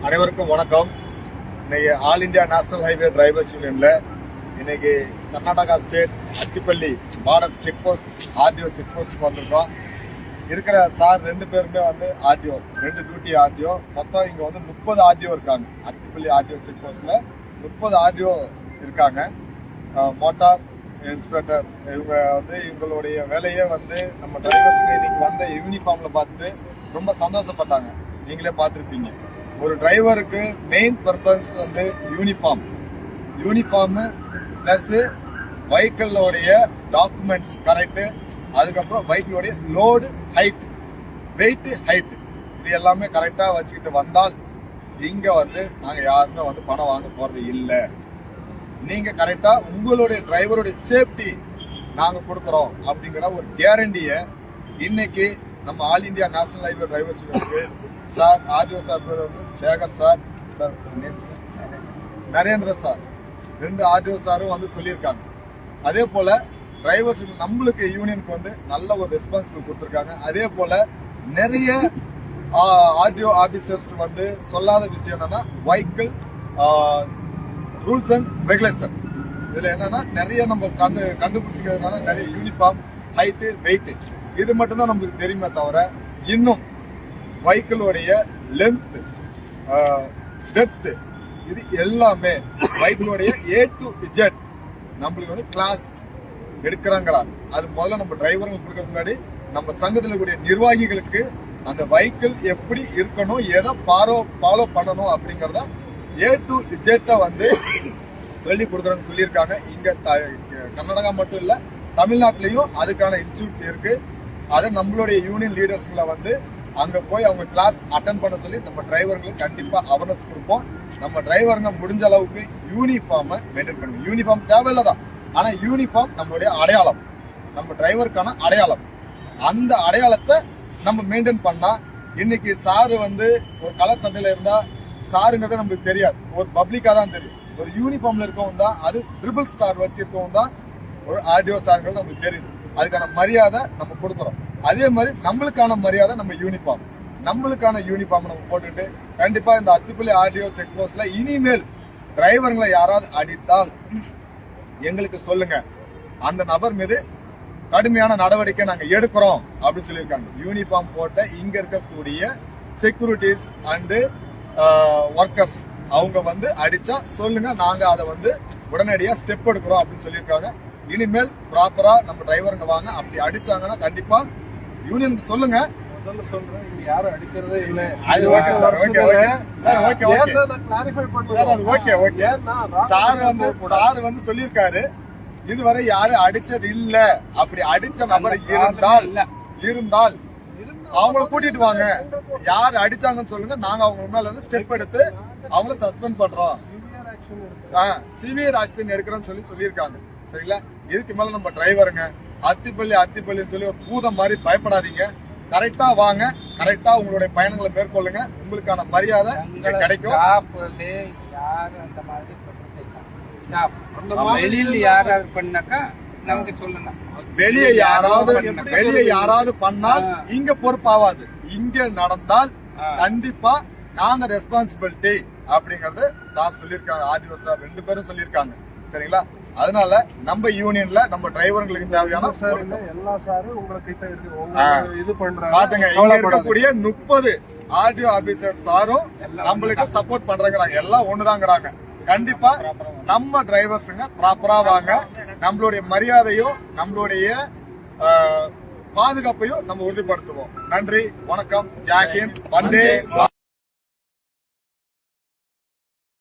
அனைவருக்கும் வணக்கம். இன்னைக்கு all India national highway drivers யூனியன்ல இன்னைக்கு Karnataka state Attibele border check post RTO check post வந்திருக்கோம். இருக்கிற சார் 2 பேருமே ஆர்டிஓ, 2 டியூட்டி ஆர்டிஓ. மொத்தம் இங்க 30 ஆர்டிஓ இருக்காங்க. அத்திப்பள்ளி ஆர்டிஓ செக் போஸ்ட்ல 30 ஆர்டிஓ இருக்காங்க. மோட்டார் இன்ஸ்பெக்டர் இவங்க இவங்களுடைய வேலையே நம்ம டிரைவர்ஸ் இன்னைக்கு வந்த யூனிஃபார்ம்ல பார்த்துட்டு ரொம்ப சந்தோஷப்பட்டாங்க. நீங்களே பார்த்துருப்பீங்க. ஒரு டிரைவருக்கு மெயின் பர்பஸ் யூனிஃபார்ம் பிளஸ் வெஹிக்கிளோடைய டாக்குமெண்ட்ஸ் கரெக்டு, அதுக்கப்புறம் வெஹிக்கிளோடைய லோடு ஹைட், வெயிட், ஹைட் இது எல்லாமே கரெக்டாக வச்சுக்கிட்டு வந்தால் இங்கே நாங்கள் யாருமே பணம் வாங்க போகிறது இல்லை. நீங்கள் கரெக்டாக உங்களுடைய டிரைவருடைய சேஃப்டி நாங்கள் கொடுக்குறோம் அப்படிங்கிற ஒரு கேரண்டியை இன்னைக்கு நம்ம all India national highway drivers sir RTO sir பேர் Sekar sir, sir Narendra sir, 2 RTO சாரும் சொல்லியிருக்காங்க. அதே போல டிரைவர்ஸ் நம்மளுக்கு யூனியனுக்கு நல்ல ஒரு ரெஸ்பான்சிபிள் கொடுத்துருக்காங்க. அதே போல நிறைய ஆர்டிஓ ஆபீசர்ஸ் சொல்லாத விஷயம் என்னன்னா வெஹிக்கிள் ரூல்ஸ் அண்ட் ரெகுலேஷன். இதுல என்னன்னா நிறைய நம்ம கண்டுபிடிச்சிக்கிறதுனால நிறைய யூனிஃபார்ம், ஹைட்டு, வெயிட் இது மட்டும் தான் நம்மளுக்கு தெரியுமே தவிர இன்னும் வெஹிக்கிளோடைய லென்த், டெப்த் இது எல்லாமே வெஹிக்கிளோடைய A to Z நம்மளுக்கு கிளாஸ் எடுக்கிறாங்கிறாங்க. அது முதல்ல நம்ம டிரைவர்களுக்கு கொடுக்கறதுக்கு முன்னாடி நம்ம சங்கத்தில் கூடிய நிர்வாகிகளுக்கு அந்த வெஹிக்கிள் எப்படி இருக்கணும், எதை ஃபாலோ பண்ணணும் அப்படிங்கிறத A to Z சொல்லி கொடுக்குறேன்னு சொல்லியிருக்காங்க. இங்க கர்நாடகா மட்டும் இல்ல, தமிழ்நாட்டிலையும் அதுக்கான இன்ஸ்டியூட் இருக்கு. அதை நம்மளுடைய யூனியன் லீடர்ஸ்களை அங்க போய் அவங்க கிளாஸ் அட்டன் பண்ண சொல்லி நம்ம டிரைவர்களுக்கு கண்டிப்பா அவேர்னஸ் கொடுப்போம். நம்ம டிரைவருங்க முடிஞ்ச அளவுக்கு யூனிஃபார்மை மெயின்டைன் பண்ணுவோம். யூனிஃபார்ம் தேவையில்லதான், ஆனா யூனிஃபார்ம் நம்மளுடைய அடையாளம், நம்ம டிரைவருக்கான அடையாளம். அந்த அடையாளத்தை நம்ம மெயின்டைன் பண்ணா இன்னைக்கு சாரு ஒரு கலர் சட்டையில இருந்தா சாருங்கிறது நமக்கு தெரியாது, ஒரு பப்ளிக்கா தான் தெரியும். ஒரு யூனிஃபார்ம்ல இருக்கவும் தான், அது ட்ரிபிள் ஸ்டார் வச்சிருக்கவும் தான் ஒரு ஆர்டிஓ சாருங்கிறது நமக்கு தெரியுது. அதுக்கான மரியாதை நம்ம கொடுக்குறோம். அதே மாதிரி நம்மளுக்கான மரியாதை நம்ம யூனிஃபார்ம் நம்ம போட்டுட்டு கண்டிப்பா இந்த அத்திப்பள்ளி ஆர்டிஓ செக் போஸ்ட்ல இனிமேல் டிரைவர்களை யாராவது அடித்தால் எங்களுக்கு சொல்லுங்க, அந்த நபர் மீது கடுமையான நடவடிக்கை நாங்க எடுக்கிறோம் அப்படின்னு சொல்லியிருக்காங்க. யூனிஃபார்ம் போட்ட இங்க இருக்கக்கூடிய செக்யூரிட்டிஸ் அண்டு ஒர்க்கர்ஸ் அவங்க அடிச்சா சொல்லுங்க, நாங்க அதை உடனடியா ஸ்டெப் எடுக்கிறோம் அப்படின்னு சொல்லியிருக்காங்க. இனிமேல் ப்ராப்பரா நம்ம டிரைவருங்க வாங்க. அப்படி அடிச்சாங்கன்னா கண்டிப்பா யூனியனுக்கு சொல்லுங்க. யாரும் அடிக்கிறதே இல்ல. அது okay sir, okay sir, okay sir, அது ஓகே. சார் சொல்லியிருக்காரு, இதுவரை யாரும் அடிச்சது இல்ல. அப்படி அடிச்ச நபர் இருந்தால் அவங்கள கூட்டிட்டு வாங்க. யார் அடிச்சாங்கன்னு சொல்லுங்க, நாங்க அவங்க மேல ஸ்டெப் எடுத்து அவங்கள சஸ்பெண்ட் பண்றோம், சிவியர் ஆக்ஷன் எடுக்கிறோம்னு சொல்லியிருக்காங்க. சரிங்களா? இதுக்கு மேல நம்ம டிரைவருங்க அத்திப்பள்ளின்னு சொல்லி ஒரு பூதம் மாதிரி பயப்படாதீங்க. கரெக்டா வாங்க, கரெக்டா உங்களுடைய பயணங்களை மேற்கொள்ளுங்க. உங்களுக்கான மரியாதை கிடைக்கும். வெளியே யாராவது பண்ணால் இங்க பொறுப்பாவாது. இங்க நடந்தால் கண்டிப்பா நாங்க ரெஸ்பான்சிபிலிட்டி அப்படிங்கறது சார் சொல்லியிருக்காங்க. ஆர்டிஓ சார் 2 பேரும் சொல்லியிருக்காங்க. சரிங்களா? அதனால நம்ம யூனியன்ல நம்ம டிரைவர்களுக்கு தேவையான எல்லா சாரும் உங்ககிட்ட பாத்துங்க. இங்க இருக்கக்கூடிய 30 ஆர்டிஓ ஆபீசர் சாரும் நம்மளுக்கு சப்போர்ட் பண்றாங்க. எல்லாம் ஒண்ணுதாங்கிறாங்க. கண்டிப்பா நம்ம டிரைவர்ஸுங்க ப்ராப்பரா வாங்க. நம்மளுடைய மரியாதையும் நம்மளுடைய பாதுகாப்பையும் நம்ம உறுதிப்படுத்துவோம். நன்றி, வணக்கம், ஜெய் ஹிந்த், வந்தே